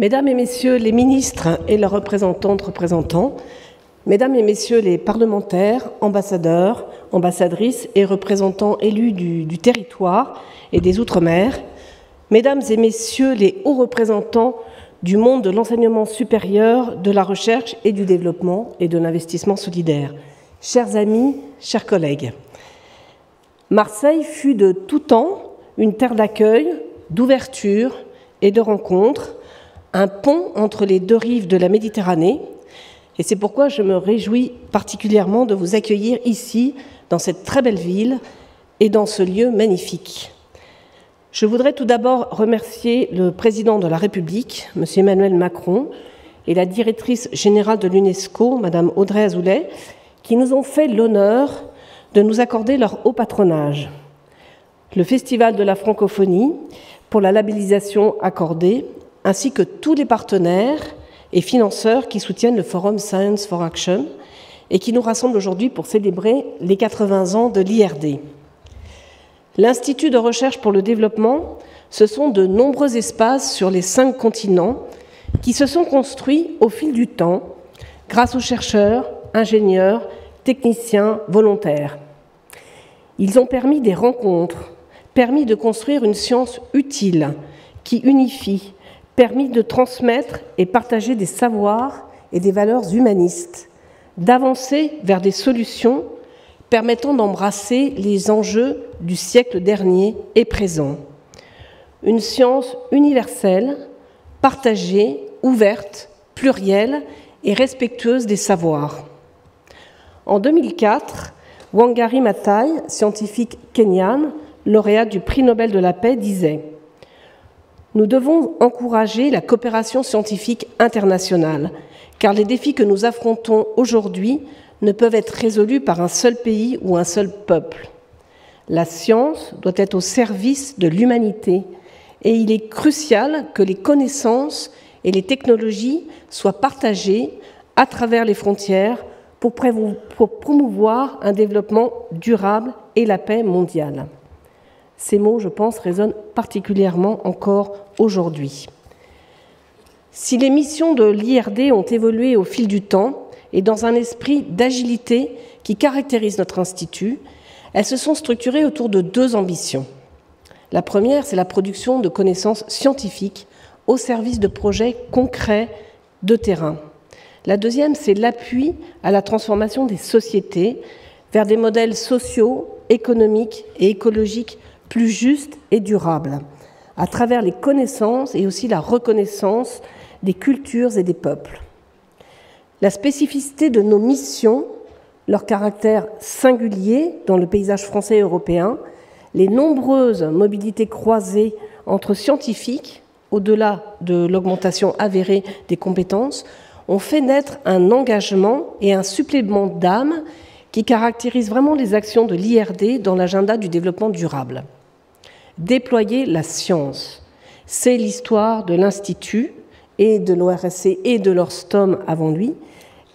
Mesdames et Messieurs les ministres et leurs représentants, Mesdames et Messieurs les parlementaires, ambassadeurs, ambassadrices et représentants élus du territoire et des Outre-mer, Mesdames et Messieurs les hauts représentants du monde de l'enseignement supérieur, de la recherche et du développement et de l'investissement solidaire, chers amis, chers collègues, Marseille fut de tout temps une terre d'accueil, d'ouverture et de rencontres, un pont entre les deux rives de la Méditerranée, et c'est pourquoi je me réjouis particulièrement de vous accueillir ici, dans cette très belle ville et dans ce lieu magnifique. Je voudrais tout d'abord remercier le président de la République, M. Emmanuel Macron, et la directrice générale de l'UNESCO, Mme Audrey Azoulay, qui nous ont fait l'honneur de nous accorder leur haut patronage. Le Festival de la francophonie, pour la labellisation accordée, ainsi que tous les partenaires et financeurs qui soutiennent le Forum Science for Action et qui nous rassemblent aujourd'hui pour célébrer les 80 ans de l'IRD. L'Institut de recherche pour le développement, ce sont de nombreux espaces sur les 5 continents qui se sont construits au fil du temps grâce aux chercheurs, ingénieurs, techniciens, volontaires. Ils ont permis des rencontres, permis de construire une science utile qui unifie, permis de transmettre et partager des savoirs et des valeurs humanistes, d'avancer vers des solutions permettant d'embrasser les enjeux du siècle dernier et présent. Une science universelle, partagée, ouverte, plurielle et respectueuse des savoirs. En 2004, Wangari Maathai, scientifique kenyane, lauréate du prix Nobel de la paix, disait « Nous devons encourager la coopération scientifique internationale, car les défis que nous affrontons aujourd'hui ne peuvent être résolus par un seul pays ou un seul peuple. La science doit être au service de l'humanité et il est crucial que les connaissances et les technologies soient partagées à travers les frontières pour promouvoir un développement durable et la paix mondiale. » Ces mots, je pense, résonnent particulièrement encore aujourd'hui. Si les missions de l'IRD ont évolué au fil du temps et dans un esprit d'agilité qui caractérise notre institut, elles se sont structurées autour de 2 ambitions. La première, c'est la production de connaissances scientifiques au service de projets concrets de terrain. La deuxième, c'est l'appui à la transformation des sociétés vers des modèles sociaux, économiques et écologiques plus justes et durables, à travers les connaissances et aussi la reconnaissance des cultures et des peuples. La spécificité de nos missions, leur caractère singulier dans le paysage français et européen, les nombreuses mobilités croisées entre scientifiques, au-delà de l'augmentation avérée des compétences, ont fait naître un engagement et un supplément d'âme qui caractérise vraiment les actions de l'IRD dans l'agenda du développement durable. Déployer la science, c'est l'histoire de l'Institut et de l'ORSC et de l'Orstom avant lui,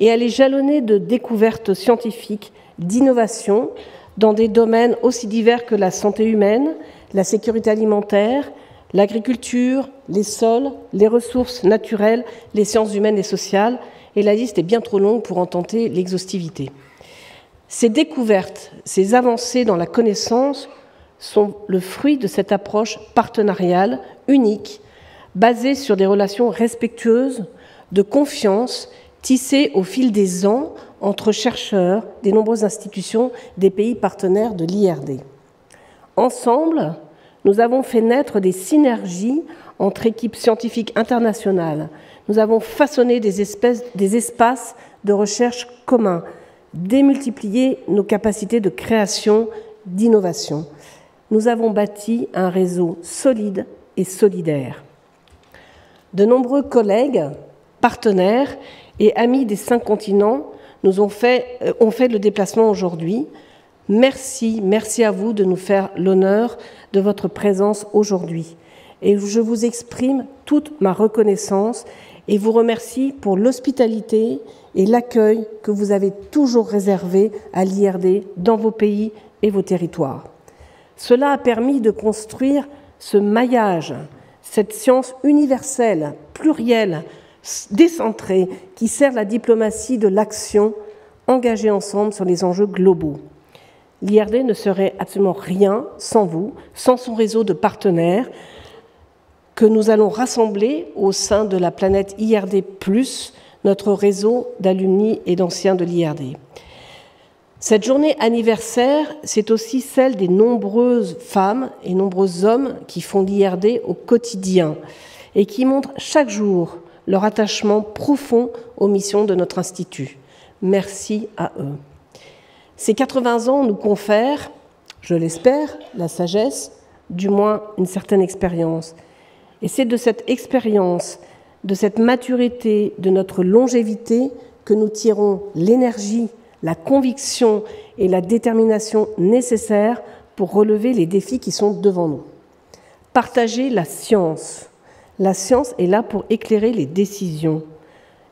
et elle est jalonnée de découvertes scientifiques, d'innovations dans des domaines aussi divers que la santé humaine, la sécurité alimentaire, l'agriculture, les sols, les ressources naturelles, les sciences humaines et sociales, et la liste est bien trop longue pour en tenter l'exhaustivité. Ces découvertes, ces avancées dans la connaissance sont le fruit de cette approche partenariale unique, basée sur des relations respectueuses, de confiance, tissées au fil des ans entre chercheurs des nombreuses institutions des pays partenaires de l'IRD. Ensemble, nous avons fait naître des synergies entre équipes scientifiques internationales. Nous avons façonné des espaces de recherche communs, démultiplié nos capacités de création, d'innovation. Nous avons bâti un réseau solide et solidaire. De nombreux collègues, partenaires et amis des 5 continents ont fait le déplacement aujourd'hui. Merci à vous de nous faire l'honneur de votre présence aujourd'hui. Et je vous exprime toute ma reconnaissance et vous remercie pour l'hospitalité et l'accueil que vous avez toujours réservé à l'IRD dans vos pays et vos territoires. Cela a permis de construire ce maillage cette science universelle, plurielle, décentrée, qui sert la diplomatie de l'action, engagée ensemble sur les enjeux globaux. L'IRD ne serait absolument rien sans vous, sans son réseau de partenaires que nous allons rassembler au sein de la planète IRD+, notre réseau d'alumni et d'anciens de l'IRD. Cette journée anniversaire, c'est aussi celle des nombreuses femmes et nombreux hommes qui font l'IRD au quotidien et qui montrent chaque jour leur attachement profond aux missions de notre institut. Merci à eux. Ces 80 ans nous confèrent, je l'espère, la sagesse, du moins une certaine expérience. Et c'est de cette expérience, de cette maturité, de notre longévité que nous tirons l'énergie, la conviction et la détermination nécessaires pour relever les défis qui sont devant nous. Partager la science. La science est là pour éclairer les décisions.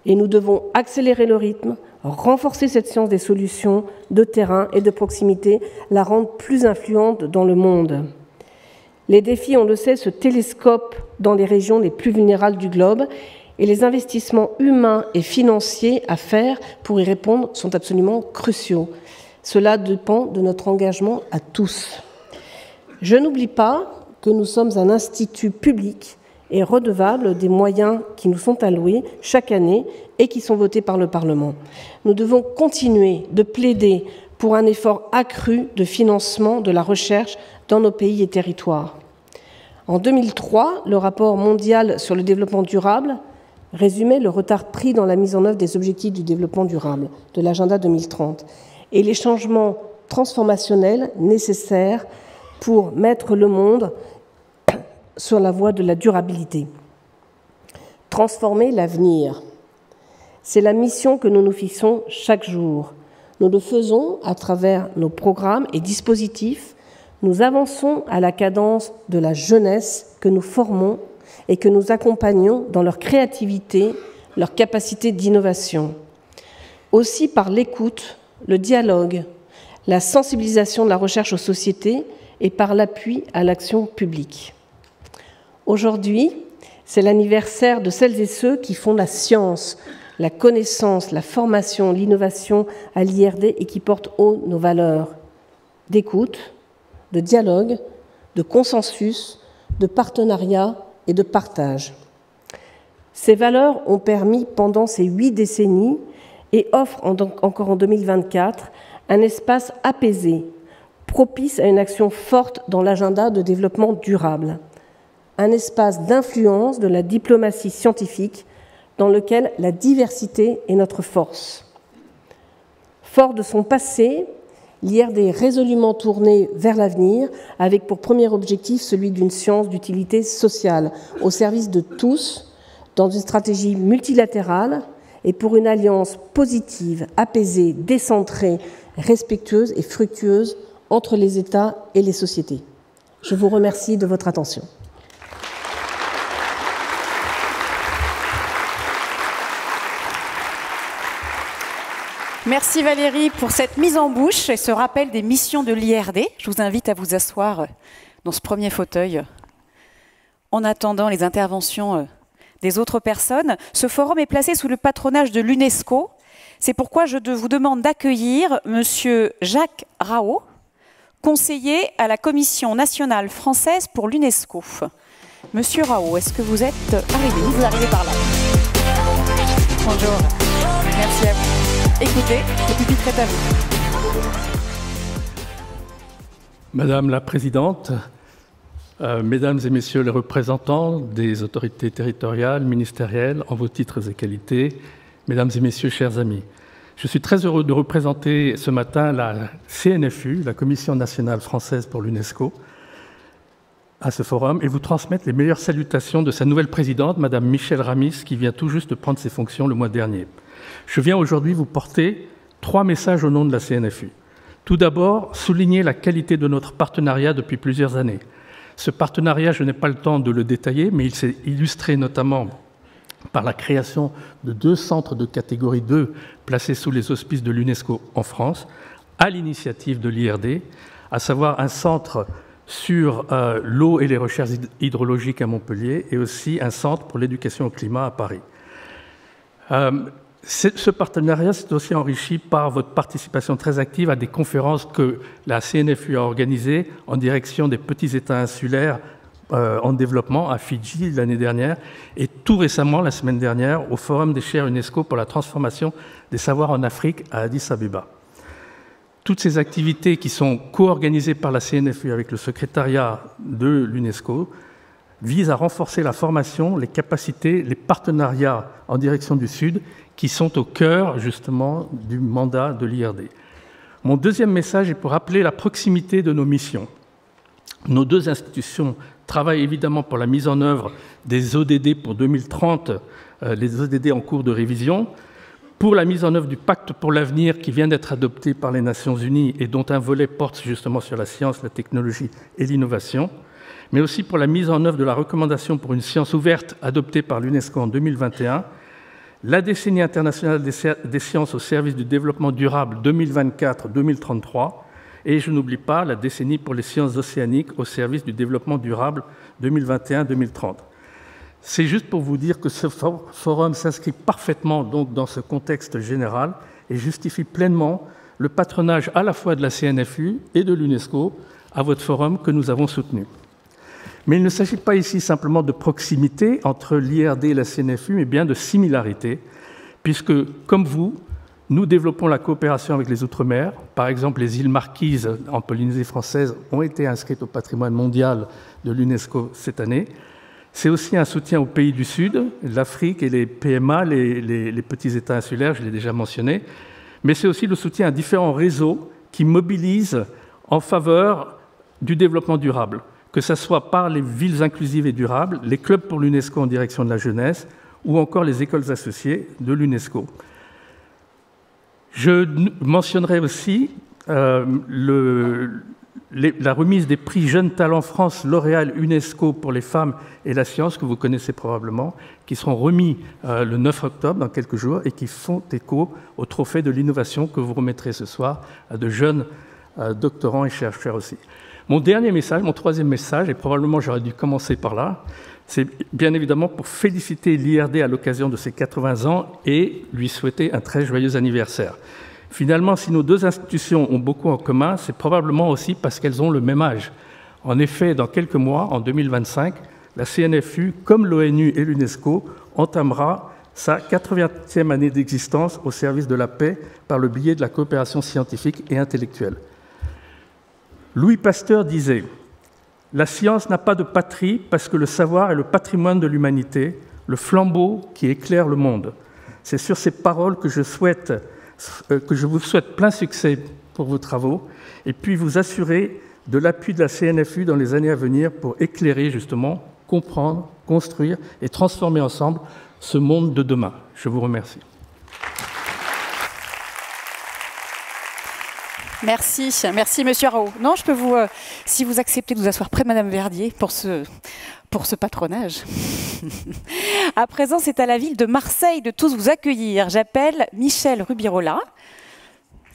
Et nous devons accélérer le rythme, renforcer cette science des solutions de terrain et de proximité, la rendre plus influente dans le monde. Les défis, on le sait, se télescopent dans les régions les plus vulnérables du globe et les investissements humains et financiers à faire pour y répondre sont absolument cruciaux. Cela dépend de notre engagement à tous. Je n'oublie pas que nous sommes un institut public et redevable des moyens qui nous sont alloués chaque année et qui sont votés par le Parlement. Nous devons continuer de plaider pour un effort accru de financement de la recherche dans nos pays et territoires. En 2003, le rapport mondial sur le développement durable résumait le retard pris dans la mise en œuvre des objectifs du développement durable, de l'agenda 2030, et les changements transformationnels nécessaires pour mettre le monde sur la voie de la durabilité. Transformer l'avenir, c'est la mission que nous nous fixons chaque jour. Nous le faisons à travers nos programmes et dispositifs. Nous avançons à la cadence de la jeunesse que nous formons et que nous accompagnons dans leur créativité, leur capacité d'innovation. Aussi par l'écoute, le dialogue, la sensibilisation de la recherche aux sociétés et par l'appui à l'action publique. Aujourd'hui, c'est l'anniversaire de celles et ceux qui font la science, la connaissance, la formation, l'innovation à l'IRD et qui portent haut nos valeurs d'écoute, de dialogue, de consensus, de partenariat et de partage. Ces valeurs ont permis pendant ces 8 décennies et offrent encore en 2024 un espace apaisé, propice à une action forte dans l'agenda de développement durable, un espace d'influence de la diplomatie scientifique dans lequel la diversité est notre force. Fort de son passé, l'IRD est résolument tournée vers l'avenir, avec pour premier objectif celui d'une science d'utilité sociale, au service de tous, dans une stratégie multilatérale et pour une alliance positive, apaisée, décentrée, respectueuse et fructueuse entre les États et les sociétés. Je vous remercie de votre attention. Merci Valérie pour cette mise en bouche et ce rappel des missions de l'IRD. Je vous invite à vous asseoir dans ce premier fauteuil en attendant les interventions des autres personnes. Ce forum est placé sous le patronage de l'UNESCO. C'est pourquoi je vous demande d'accueillir Monsieur Jacques Raot, conseiller à la Commission nationale française pour l'UNESCO. Monsieur Raot, est-ce que vous êtes arrivé? Vous arrivez par là. Bonjour, merci à vous. Écoutez, le pupitre est à vous. Madame la Présidente, Mesdames et Messieurs les représentants des autorités territoriales, ministérielles, en vos titres et qualités, Mesdames et Messieurs, chers amis, je suis très heureux de représenter ce matin la CNFU, la Commission nationale française pour l'UNESCO, à ce forum et vous transmettre les meilleures salutations de sa nouvelle présidente, Madame Michèle Ramis, qui vient tout juste de prendre ses fonctions le mois dernier. Je viens aujourd'hui vous porter 3 messages au nom de la CNFU. Tout d'abord, souligner la qualité de notre partenariat depuis plusieurs années. Ce partenariat, je n'ai pas le temps de le détailler, mais il s'est illustré notamment par la création de 2 centres de catégorie 2 placés sous les auspices de l'UNESCO en France, à l'initiative de l'IRD, à savoir un centre sur l'eau et les recherches hydrologiques à Montpellier, et aussi un centre pour l'éducation au climat à Paris. Ce partenariat s'est aussi enrichi par votre participation très active à des conférences que la CNFU a organisées en direction des petits États insulaires en développement à Fidji l'année dernière, et tout récemment, la semaine dernière, au Forum des chaires UNESCO pour la transformation des savoirs en Afrique à Addis Abeba. Toutes ces activités qui sont co-organisées par la CNFU avec le secrétariat de l'UNESCO visent à renforcer la formation, les capacités, les partenariats en direction du Sud qui sont au cœur justement du mandat de l'IRD. Mon deuxième message est pour rappeler la proximité de nos missions. Nos deux institutions travaillent évidemment pour la mise en œuvre des ODD pour 2030, les ODD en cours de révision, pour la mise en œuvre du pacte pour l'avenir qui vient d'être adopté par les Nations Unies et dont un volet porte justement sur la science, la technologie et l'innovation, mais aussi pour la mise en œuvre de la recommandation pour une science ouverte adoptée par l'UNESCO en 2021, la décennie internationale des sciences au service du développement durable 2024-2033, et je n'oublie pas la décennie pour les sciences océaniques au service du développement durable 2021-2030. C'est juste pour vous dire que ce forum s'inscrit parfaitement donc dans ce contexte général et justifie pleinement le patronage à la fois de la CNFU et de l'UNESCO à votre forum que nous avons soutenu. Mais il ne s'agit pas ici simplement de proximité entre l'IRD et la CNFU, mais bien de similarité, puisque, comme vous, nous développons la coopération avec les Outre-mer. Par exemple, les îles Marquises en Polynésie française ont été inscrites au patrimoine mondial de l'UNESCO cette année. C'est aussi un soutien aux pays du Sud, l'Afrique et les PMA, les petits États insulaires, je l'ai déjà mentionné, mais c'est aussi le soutien à différents réseaux qui mobilisent en faveur du développement durable, que ce soit par les villes inclusives et durables, les clubs pour l'UNESCO en direction de la jeunesse ou encore les écoles associées de l'UNESCO. Je mentionnerai aussi la remise des prix Jeunes Talents France L'Oréal UNESCO pour les femmes et la science, que vous connaissez probablement, qui seront remis le 9 octobre, dans quelques jours, et qui font écho au trophée de l'innovation que vous remettrez ce soir à de jeunes doctorants et chercheurs aussi. Mon dernier message, mon troisième message, et probablement j'aurais dû commencer par là, c'est bien évidemment pour féliciter l'IRD à l'occasion de ses 80 ans et lui souhaiter un très joyeux anniversaire. Finalement, si nos deux institutions ont beaucoup en commun, c'est probablement aussi parce qu'elles ont le même âge. En effet, dans quelques mois, en 2025, la CNFU, comme l'ONU et l'UNESCO, entamera sa 80e année d'existence au service de la paix par le biais de la coopération scientifique et intellectuelle. Louis Pasteur disait « La science n'a pas de patrie parce que le savoir est le patrimoine de l'humanité, le flambeau qui éclaire le monde. » C'est sur ces paroles que je vous souhaite plein succès pour vos travaux et puis vous assurer de l'appui de la CNFU dans les années à venir pour éclairer justement, comprendre, construire et transformer ensemble ce monde de demain. Je vous remercie. Merci, merci Monsieur Arrault. Non, je peux vous, si vous acceptez de vous asseoir près de Madame Verdier pour ce patronage. À présent, c'est à la ville de Marseille de tous vous accueillir. J'appelle Michèle Rubirola,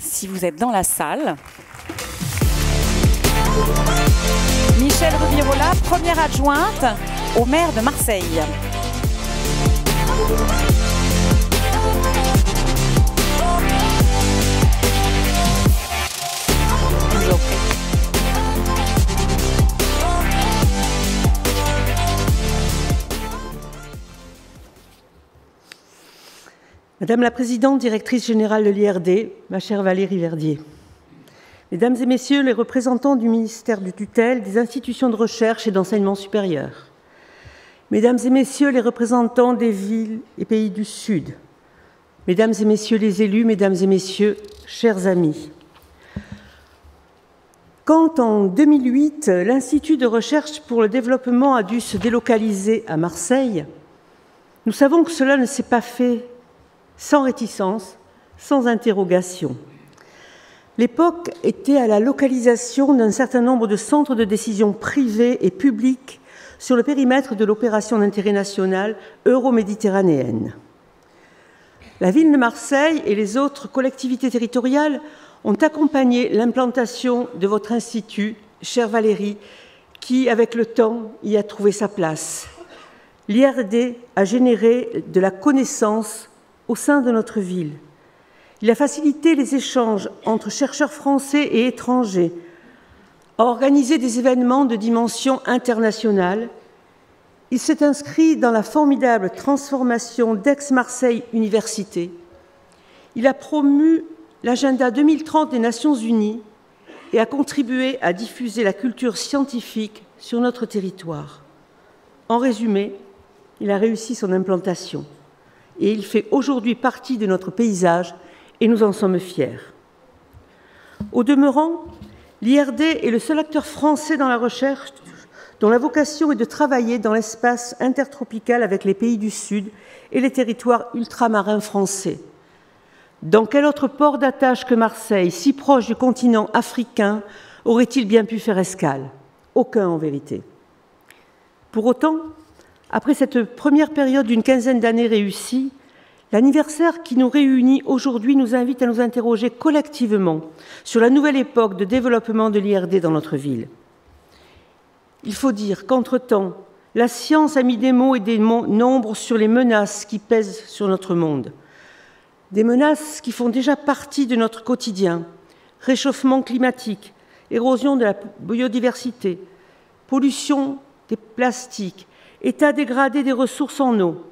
si vous êtes dans la salle. Michèle Rubirola, première adjointe au maire de Marseille. Madame la Présidente, directrice générale de l'IRD, ma chère Valérie Verdier, Mesdames et Messieurs les représentants du ministère du tutelle, des institutions de recherche et d'enseignement supérieur, Mesdames et Messieurs les représentants des villes et pays du Sud, Mesdames et Messieurs les élus, Mesdames et Messieurs, chers amis, quand en 2008, l'Institut de recherche pour le développement a dû se délocaliser à Marseille, nous savons que cela ne s'est pas fait sans réticence, sans interrogation. L'époque était à la localisation d'un certain nombre de centres de décision privés et publics sur le périmètre de l'opération d'intérêt national euro-méditerranéenne. La ville de Marseille et les autres collectivités territoriales ont accompagné l'implantation de votre institut, chère Valérie, qui, avec le temps, y a trouvé sa place. L'IRD a généré de la connaissance au sein de notre ville. Il a facilité les échanges entre chercheurs français et étrangers, a organisé des événements de dimension internationale. Il s'est inscrit dans la formidable transformation d'Aix-Marseille Université. Il a promu l'agenda 2030 des Nations Unies et a contribué à diffuser la culture scientifique sur notre territoire. En résumé, il a réussi son implantation et il fait aujourd'hui partie de notre paysage et nous en sommes fiers. Au demeurant, l'IRD est le seul acteur français dans la recherche dont la vocation est de travailler dans l'espace intertropical avec les pays du Sud et les territoires ultramarins français. Dans quel autre port d'attache que Marseille, si proche du continent africain, aurait-il bien pu faire escale? Aucun en vérité. Pour autant, après cette première période d'une quinzaine d'années réussie, l'anniversaire qui nous réunit aujourd'hui nous invite à nous interroger collectivement sur la nouvelle époque de développement de l'IRD dans notre ville. Il faut dire qu'entre-temps, la science a mis des mots et des nombres sur les menaces qui pèsent sur notre monde. Des menaces qui font déjà partie de notre quotidien. Réchauffement climatique, érosion de la biodiversité, pollution des plastiques, état dégradé des ressources en eau,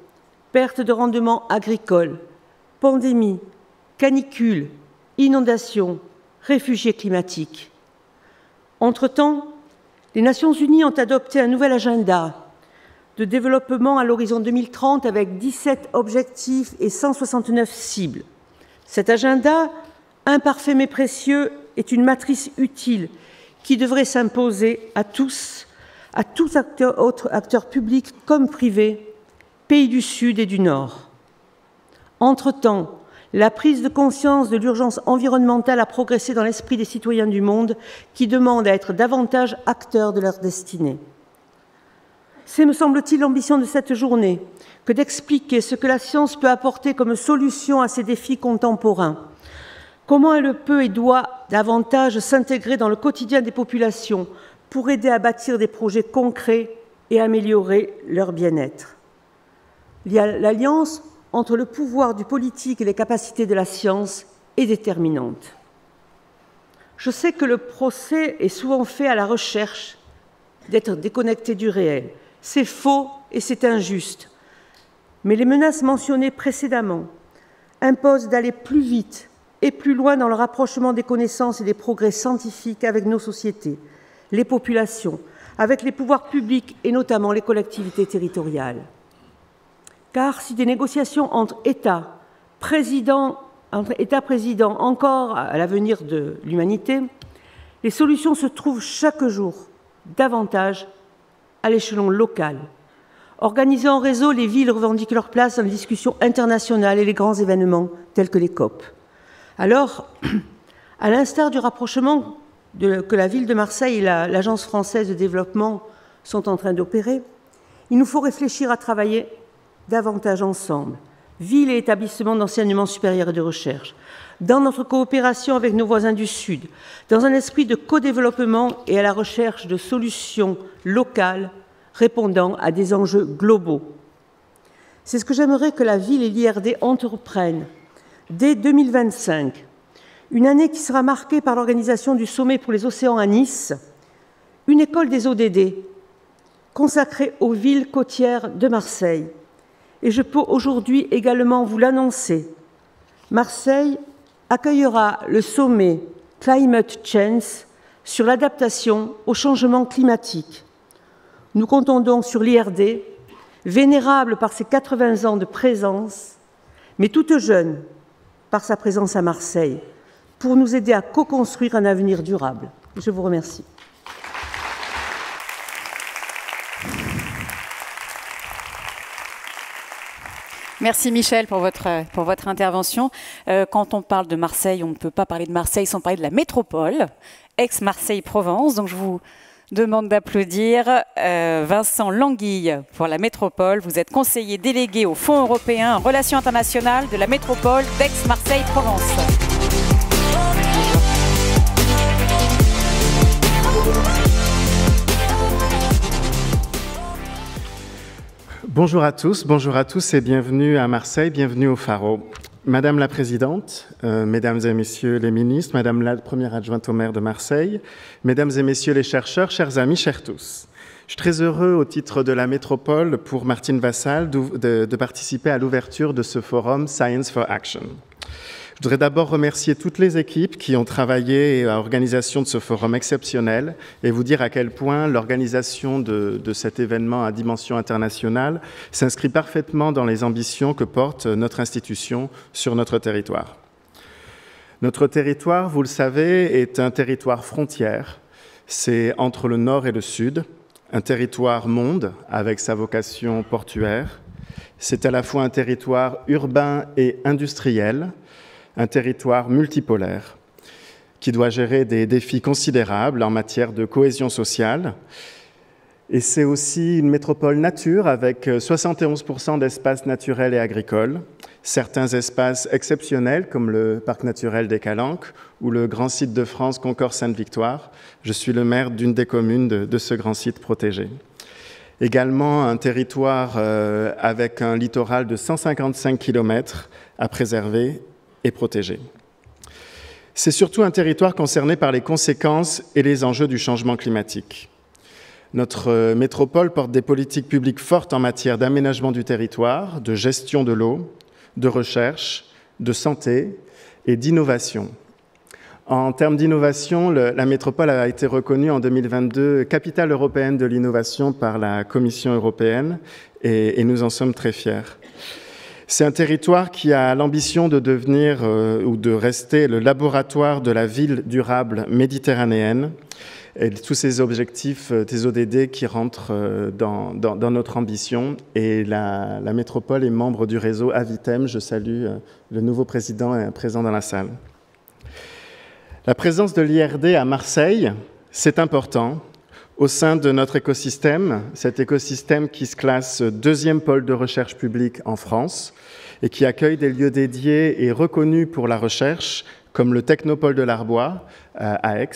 perte de rendement agricole, pandémie, canicule, inondations, réfugiés climatiques. Entre-temps, les Nations Unies ont adopté un nouvel agenda de développement à l'horizon 2030 avec 17 objectifs et 169 cibles. Cet agenda, imparfait mais précieux, est une matrice utile qui devrait s'imposer à tous autres acteurs publics comme privés, pays du Sud et du Nord. Entre-temps, la prise de conscience de l'urgence environnementale a progressé dans l'esprit des citoyens du monde qui demandent à être davantage acteurs de leur destinée. C'est, me semble-t-il, l'ambition de cette journée que d'expliquer ce que la science peut apporter comme solution à ces défis contemporains, comment elle peut et doit davantage s'intégrer dans le quotidien des populations pour aider à bâtir des projets concrets et améliorer leur bien-être. L'alliance entre le pouvoir du politique et les capacités de la science est déterminante. Je sais que le procès est souvent fait à la recherche d'être déconnecté du réel. C'est faux et c'est injuste. Mais les menaces mentionnées précédemment imposent d'aller plus vite et plus loin dans le rapprochement des connaissances et des progrès scientifiques avec nos sociétés, les populations, avec les pouvoirs publics et notamment les collectivités territoriales. Car si des négociations entre États-présidents encore à l'avenir de l'humanité, les solutions se trouvent chaque jour davantage à l'échelon local. Organisées en réseau, les villes revendiquent leur place dans les discussions internationales et les grands événements tels que les COP. Alors, à l'instar du rapprochement que la ville de Marseille et l'Agence française de développement sont en train d'opérer, il nous faut réfléchir à travailler davantage ensemble, villes et établissements d'enseignement supérieur et de recherche, dans notre coopération avec nos voisins du Sud, dans un esprit de co-développement et à la recherche de solutions locales répondant à des enjeux globaux. C'est ce que j'aimerais que la ville et l'IRD entreprennent dès 2025, une année qui sera marquée par l'organisation du sommet pour les océans à Nice, une école des ODD consacrée aux villes côtières de Marseille. Et je peux aujourd'hui également vous l'annoncer, Marseille accueillera le sommet Climate Change sur l'adaptation au changement climatique. Nous comptons donc sur l'IRD, vénérable par ses 80 ans de présence, mais toute jeune par sa présence à Marseille, pour nous aider à co-construire un avenir durable. Je vous remercie. Merci Michel pour votre intervention. Quand on parle de Marseille, on ne peut pas parler de Marseille sans parler de la métropole, Aix-Marseille-Provence. Donc je vous demande d'applaudir Vincent Languille pour la métropole. Vous êtes conseiller délégué au Fonds européen en relations internationales de la métropole d'Aix-Marseille-Provence. Bonjour à tous et bienvenue à Marseille, bienvenue au Pharo. Madame la Présidente, Mesdames et Messieurs les ministres, Madame la Première adjointe au maire de Marseille, Mesdames et Messieurs les chercheurs, chers amis, chers tous. Je suis très heureux, au titre de la métropole, pour Martine Vassal, de participer à l'ouverture de ce forum Science for Action. Je voudrais d'abord remercier toutes les équipes qui ont travaillé à l'organisation de ce forum exceptionnel et vous dire à quel point l'organisation de cet événement à dimension internationale s'inscrit parfaitement dans les ambitions que porte notre institution sur notre territoire. Notre territoire, vous le savez, est un territoire frontière. C'est entre le nord et le sud, un territoire monde avec sa vocation portuaire. C'est à la fois un territoire urbain et industriel, un territoire multipolaire qui doit gérer des défis considérables en matière de cohésion sociale. Et c'est aussi une métropole nature avec 71% d'espaces naturels et agricoles, certains espaces exceptionnels comme le parc naturel des Calanques ou le grand site de France Concorde-Sainte-Victoire. Je suis le maire d'une des communes de ce grand site protégé. Également un territoire avec un littoral de 155 km à préserver et protégé. C'est surtout un territoire concerné par les conséquences et les enjeux du changement climatique. Notre métropole porte des politiques publiques fortes en matière d'aménagement du territoire, de gestion de l'eau, de recherche, de santé et d'innovation. En termes d'innovation, la métropole a été reconnue en 2022 capitale européenne de l'innovation par la Commission européenne et nous en sommes très fiers. C'est un territoire qui a l'ambition de devenir ou de rester le laboratoire de la ville durable méditerranéenne et tous ces objectifs des ODD qui rentrent dans notre ambition. Et la métropole est membre du réseau Avitem. Je salue le nouveau président présent dans la salle. La présence de l'IRD à Marseille, c'est important. Au sein de notre écosystème, cet écosystème qui se classe deuxième pôle de recherche publique en France et qui accueille des lieux dédiés et reconnus pour la recherche, comme le Technopôle de l'Arbois à Aix,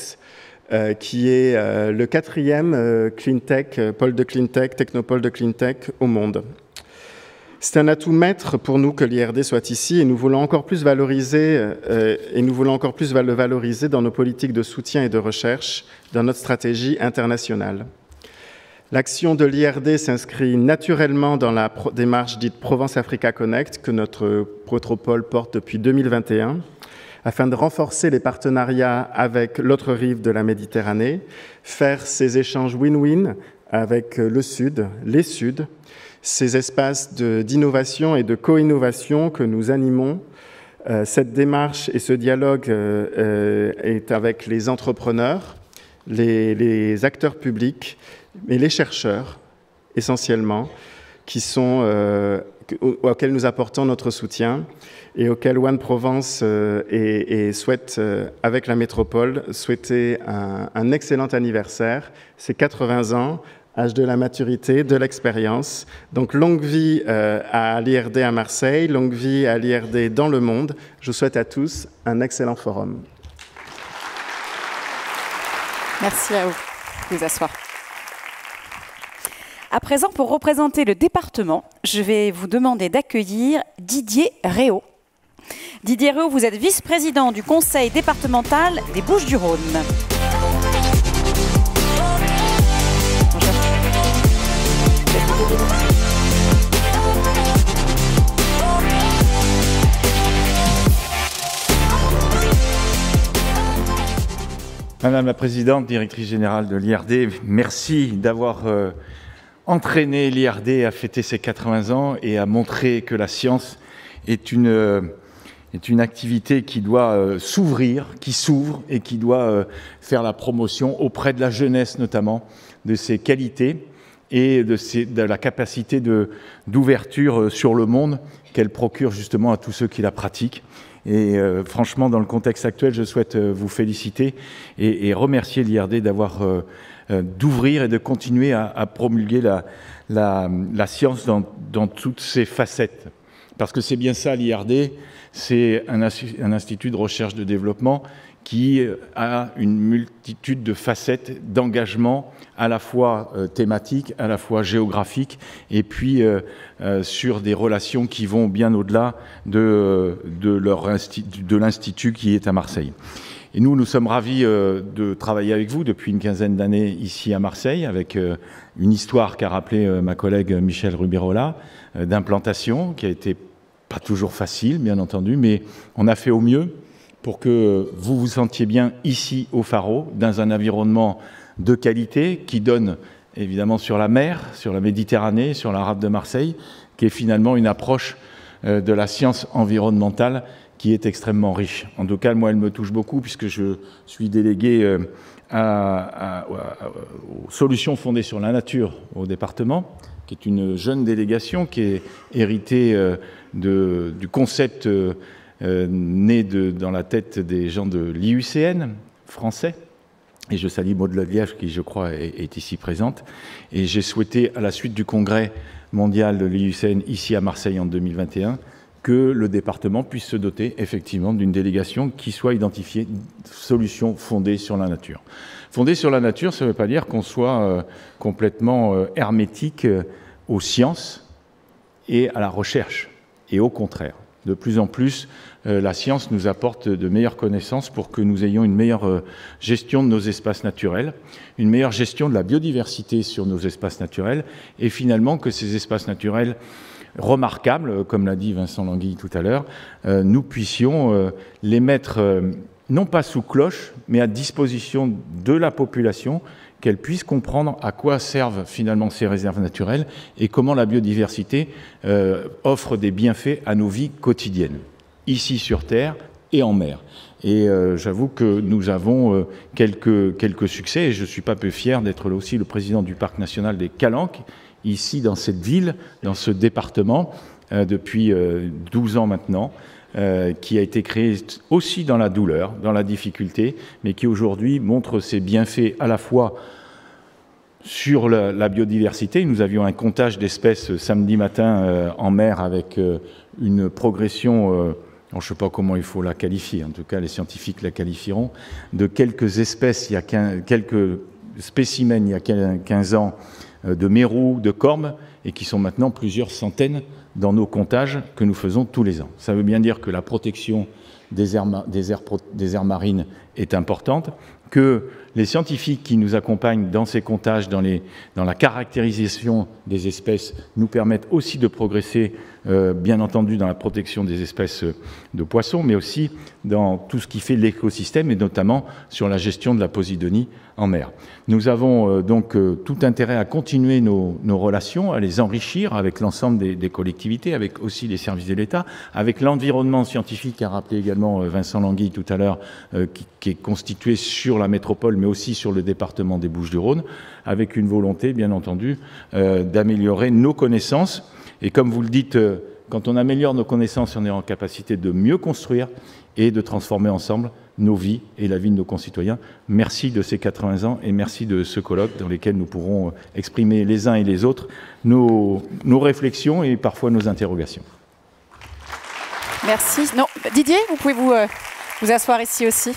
qui est le 4e pôle de cleantech, technopôle de cleantech au monde. C'est un atout maître pour nous que l'IRD soit ici et nous voulons encore plus le valoriser dans nos politiques de soutien et de recherche, dans notre stratégie internationale. L'action de l'IRD s'inscrit naturellement dans la démarche dite Provence Africa Connect que notre métropole porte depuis 2021 afin de renforcer les partenariats avec l'autre rive de la Méditerranée, faire ces échanges win-win avec le Sud, les Suds, ces espaces d'innovation et de co-innovation que nous animons. Cette démarche et ce dialogue est avec les entrepreneurs, les acteurs publics et les chercheurs, essentiellement, auxquels nous apportons notre soutien et auxquels One Provence souhaite, avec la métropole, souhaiter un excellent anniversaire, ses 80 ans, âge de la maturité, de l'expérience. Donc, longue vie à l'IRD à Marseille, longue vie à l'IRD dans le monde. Je vous souhaite à tous un excellent forum. Merci à vous. Vous asseoir. À présent, pour représenter le département, je vais vous demander d'accueillir Didier Réau. Didier Réau, vous êtes vice-président du conseil départemental des Bouches-du-Rhône. Madame la Présidente, directrice générale de l'IRD, merci d'avoir entraîné l'IRD à fêter ses 80 ans et à montrer que la science est une activité qui doit s'ouvrir, qui s'ouvre et qui doit faire la promotion auprès de la jeunesse notamment de ses qualités et de la capacité d'ouverture sur le monde qu'elle procure justement à tous ceux qui la pratiquent. Et franchement, dans le contexte actuel, je souhaite vous féliciter et remercier l'IRD d'ouvrir et de continuer à promulguer la science dans toutes ses facettes. Parce que c'est bien ça l'IRD, c'est un institut de recherche de développement qui a une multitude de facettes d'engagement à la fois thématiques, à la fois géographiques, et puis sur des relations qui vont bien au-delà de l'institut qui est à Marseille. Et nous sommes ravis de travailler avec vous depuis une quinzaine d'années ici à Marseille, avec une histoire qu'a rappelé ma collègue Michel Rubirola, d'implantation, qui a été pas toujours facile, bien entendu, mais on a fait au mieux pour que vous vous sentiez bien ici au Pharo, dans un environnement de qualité qui donne évidemment sur la mer, sur la Méditerranée, sur la rade de Marseille, qui est finalement une approche de la science environnementale qui est extrêmement riche. En tout cas, moi, elle me touche beaucoup puisque je suis délégué aux solutions fondées sur la nature au département, qui est une jeune délégation qui est héritée du concept né dans la tête des gens de l'IUCN français. Et je salue Maud Ladliège qui, je crois, est ici présente. Et j'ai souhaité, à la suite du congrès mondial de l'IUCN ici à Marseille en 2021, que le département puisse se doter effectivement d'une délégation qui soit identifiée solutions fondées sur la nature. Fondées sur la nature, ça ne veut pas dire qu'on soit complètement hermétique aux sciences et à la recherche. Et au contraire, de plus en plus, la science nous apporte de meilleures connaissances pour que nous ayons une meilleure gestion de nos espaces naturels, une meilleure gestion de la biodiversité sur nos espaces naturels, et finalement que ces espaces naturels remarquables, comme l'a dit Vincent Languille tout à l'heure, nous puissions les mettre non pas sous cloche, mais à disposition de la population, qu'elle puisse comprendre à quoi servent finalement ces réserves naturelles et comment la biodiversité offre des bienfaits à nos vies quotidiennes, ici sur Terre et en mer. Et j'avoue que nous avons quelques succès, et je ne suis pas peu fier d'être là aussi le président du Parc national des Calanques, ici dans cette ville, dans ce département, depuis 12 ans maintenant, qui a été créé aussi dans la douleur, dans la difficulté, mais qui aujourd'hui montre ses bienfaits à la fois sur la biodiversité. Nous avions un comptage d'espèces samedi matin en mer avec une progression, je ne sais pas comment il faut la qualifier, en tout cas les scientifiques la qualifieront, de quelques espèces, quelques spécimens il y a 15 ans, de mérous, de cormes, et qui sont maintenant plusieurs centaines dans nos comptages que nous faisons tous les ans. Ça veut bien dire que la protection des aires marines est importante, que les scientifiques qui nous accompagnent dans ces comptages, dans la caractérisation des espèces, nous permettent aussi de progresser, bien entendu, dans la protection des espèces de poissons, mais aussi dans tout ce qui fait l'écosystème, et notamment sur la gestion de la posidonie en mer. Nous avons donc tout intérêt à continuer nos relations, à les enrichir avec l'ensemble des collectivités, avec aussi les services de l'État, avec l'environnement scientifique qu'a rappelé également Vincent Languille tout à l'heure, qui est constitué sur la métropole, mais aussi sur le département des Bouches-du-Rhône, avec une volonté, bien entendu, d'améliorer nos connaissances. Et comme vous le dites, quand on améliore nos connaissances, on est en capacité de mieux construire et de transformer ensemble nos vies et la vie de nos concitoyens. Merci de ces 80 ans et merci de ce colloque dans lequel nous pourrons exprimer les uns et les autres nos réflexions et parfois nos interrogations. Merci. Non, Didier, vous pouvez vous asseoir ici aussi.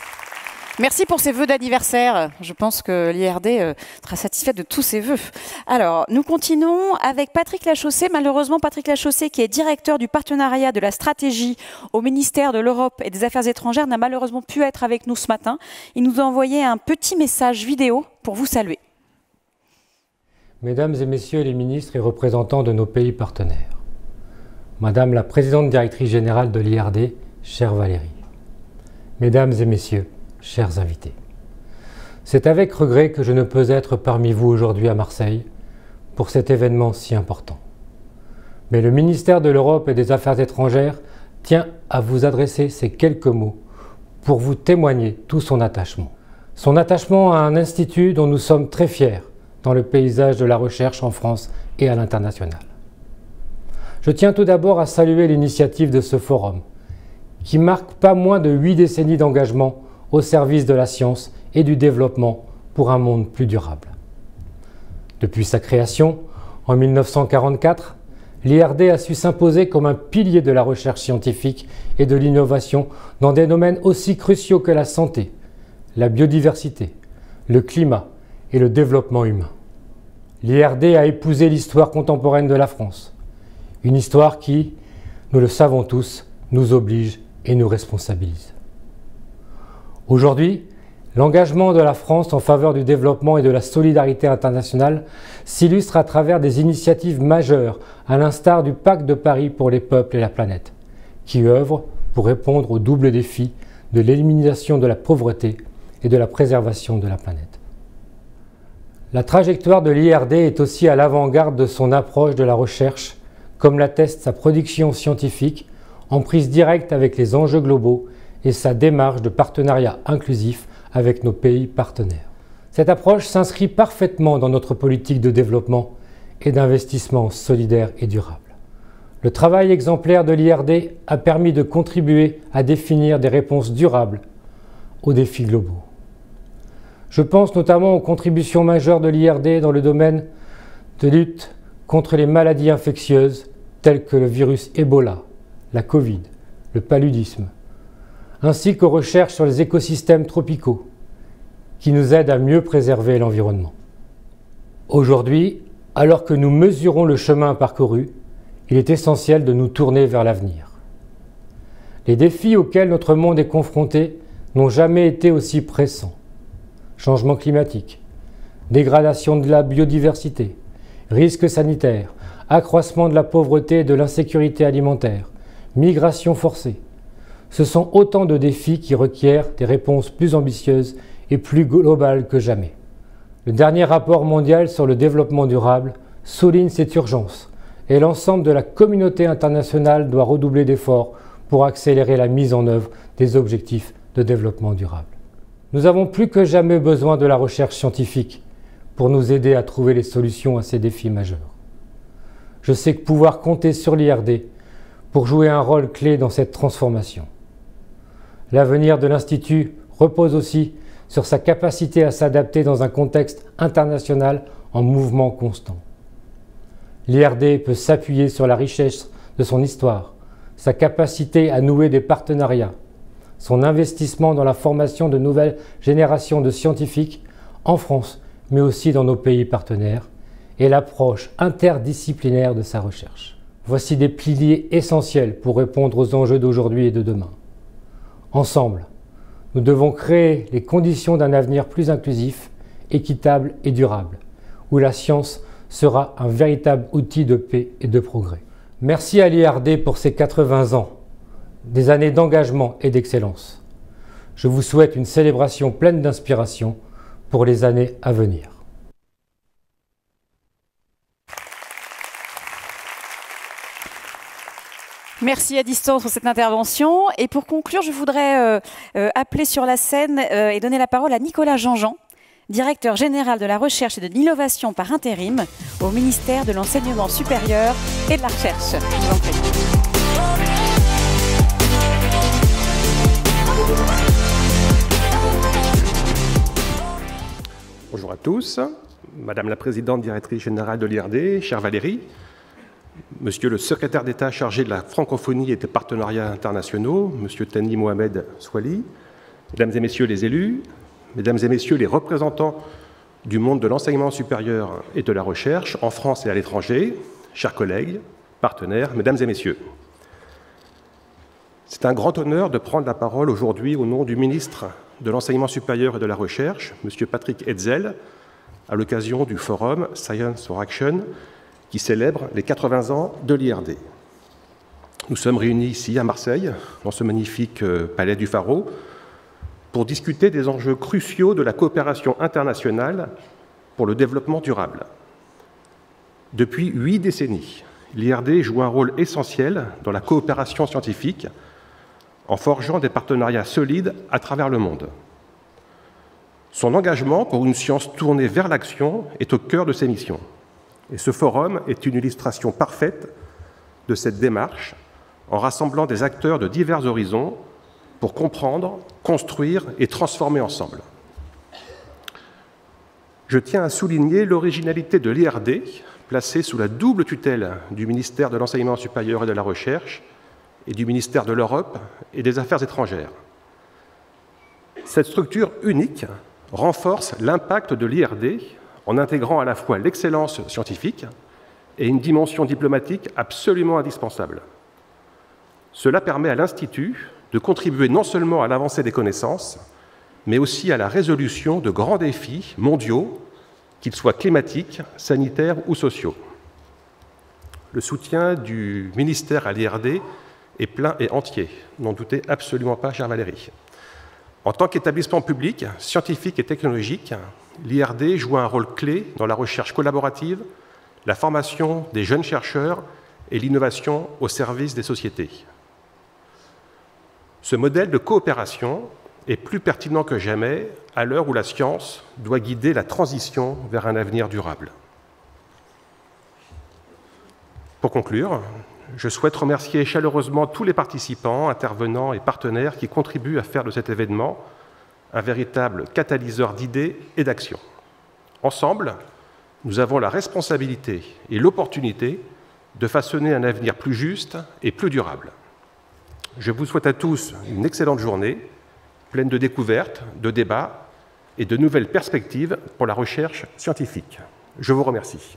Merci pour ces vœux d'anniversaire. Je pense que l'IRD sera satisfaite de tous ces vœux. Alors, nous continuons avec Patrick Lachaussée. Malheureusement, Patrick Lachaussée, qui est directeur du partenariat de la stratégie au ministère de l'Europe et des Affaires étrangères, n'a malheureusement pu être avec nous ce matin. Il nous a envoyé un petit message vidéo pour vous saluer. Mesdames et messieurs les ministres et représentants de nos pays partenaires, Madame la présidente directrice générale de l'IRD, chère Valérie, Mesdames et messieurs, chers invités, c'est avec regret que je ne peux être parmi vous aujourd'hui à Marseille pour cet événement si important. Mais le ministère de l'Europe et des Affaires étrangères tient à vous adresser ces quelques mots pour vous témoigner tout son attachement. Son attachement à un institut dont nous sommes très fiers dans le paysage de la recherche en France et à l'international. Je tiens tout d'abord à saluer l'initiative de ce forum, qui marque pas moins de 8 décennies d'engagement au service de la science et du développement pour un monde plus durable. Depuis sa création, en 1944, l'IRD a su s'imposer comme un pilier de la recherche scientifique et de l'innovation dans des domaines aussi cruciaux que la santé, la biodiversité, le climat et le développement humain. L'IRD a épousé l'histoire contemporaine de la France, une histoire qui, nous le savons tous, nous oblige et nous responsabilise. Aujourd'hui, l'engagement de la France en faveur du développement et de la solidarité internationale s'illustre à travers des initiatives majeures, à l'instar du Pacte de Paris pour les peuples et la planète, qui œuvre pour répondre au double défi de l'élimination de la pauvreté et de la préservation de la planète. La trajectoire de l'IRD est aussi à l'avant-garde de son approche de la recherche, comme l'atteste sa production scientifique, en prise directe avec les enjeux globaux et sa démarche de partenariat inclusif avec nos pays partenaires. Cette approche s'inscrit parfaitement dans notre politique de développement et d'investissement solidaire et durable. Le travail exemplaire de l'IRD a permis de contribuer à définir des réponses durables aux défis globaux. Je pense notamment aux contributions majeures de l'IRD dans le domaine de lutte contre les maladies infectieuses telles que le virus Ebola, la Covid, le paludisme, ainsi qu'aux recherches sur les écosystèmes tropicaux, qui nous aident à mieux préserver l'environnement. Aujourd'hui, alors que nous mesurons le chemin parcouru, il est essentiel de nous tourner vers l'avenir. Les défis auxquels notre monde est confronté n'ont jamais été aussi pressants. Changement climatique, dégradation de la biodiversité, risques sanitaires, accroissement de la pauvreté et de l'insécurité alimentaire, migration forcée. Ce sont autant de défis qui requièrent des réponses plus ambitieuses et plus globales que jamais. Le dernier rapport mondial sur le développement durable souligne cette urgence et l'ensemble de la communauté internationale doit redoubler d'efforts pour accélérer la mise en œuvre des objectifs de développement durable. Nous avons plus que jamais besoin de la recherche scientifique pour nous aider à trouver les solutions à ces défis majeurs. Je sais que pouvoir compter sur l'IRD pour jouer un rôle clé dans cette transformation. L'avenir de l'Institut repose aussi sur sa capacité à s'adapter dans un contexte international en mouvement constant. L'IRD peut s'appuyer sur la richesse de son histoire, sa capacité à nouer des partenariats, son investissement dans la formation de nouvelles générations de scientifiques en France, mais aussi dans nos pays partenaires, et l'approche interdisciplinaire de sa recherche. Voici des piliers essentiels pour répondre aux enjeux d'aujourd'hui et de demain. Ensemble, nous devons créer les conditions d'un avenir plus inclusif, équitable et durable, où la science sera un véritable outil de paix et de progrès. Merci à l'IRD pour ses 80 ans, des années d'engagement et d'excellence. Je vous souhaite une célébration pleine d'inspiration pour les années à venir. Merci à distance pour cette intervention. Et pour conclure, je voudrais appeler sur la scène et donner la parole à Nicolas Jean-Jean, directeur général de la recherche et de l'innovation par intérim au ministère de l'Enseignement supérieur et de la Recherche. Je vous en prie. Bonjour à tous. Madame la Présidente, Directrice Générale de l'IRD, chère Valérie, Monsieur le Secrétaire d'État chargé de la francophonie et des partenariats internationaux, Monsieur Thani Mohamed Swali, Mesdames et Messieurs les élus, Mesdames et Messieurs les représentants du monde de l'enseignement supérieur et de la recherche en France et à l'étranger, chers collègues, partenaires, Mesdames et Messieurs. C'est un grand honneur de prendre la parole aujourd'hui au nom du ministre de l'Enseignement supérieur et de la Recherche, Monsieur Patrick Hetzel, à l'occasion du forum Science for Action, qui célèbre les 80 ans de l'IRD. Nous sommes réunis ici à Marseille, dans ce magnifique palais du Pharo, pour discuter des enjeux cruciaux de la coopération internationale pour le développement durable. Depuis 8 décennies, l'IRD joue un rôle essentiel dans la coopération scientifique, en forgeant des partenariats solides à travers le monde. Son engagement pour une science tournée vers l'action est au cœur de ses missions. Et ce forum est une illustration parfaite de cette démarche, en rassemblant des acteurs de divers horizons pour comprendre, construire et transformer ensemble. Je tiens à souligner l'originalité de l'IRD, placée sous la double tutelle du ministère de l'Enseignement supérieur et de la Recherche et du ministère de l'Europe et des Affaires étrangères. Cette structure unique renforce l'impact de l'IRD en intégrant à la fois l'excellence scientifique et une dimension diplomatique absolument indispensable. Cela permet à l'Institut de contribuer non seulement à l'avancée des connaissances, mais aussi à la résolution de grands défis mondiaux, qu'ils soient climatiques, sanitaires ou sociaux. Le soutien du ministère à l'IRD est plein et entier, n'en doutez absolument pas, chère Valérie. En tant qu'établissement public, scientifique et technologique, l'IRD joue un rôle clé dans la recherche collaborative, la formation des jeunes chercheurs et l'innovation au service des sociétés. Ce modèle de coopération est plus pertinent que jamais à l'heure où la science doit guider la transition vers un avenir durable. Pour conclure, je souhaite remercier chaleureusement tous les participants, intervenants et partenaires qui contribuent à faire de cet événement un véritable catalyseur d'idées et d'actions. Ensemble, nous avons la responsabilité et l'opportunité de façonner un avenir plus juste et plus durable. Je vous souhaite à tous une excellente journée, pleine de découvertes, de débats et de nouvelles perspectives pour la recherche scientifique. Je vous remercie.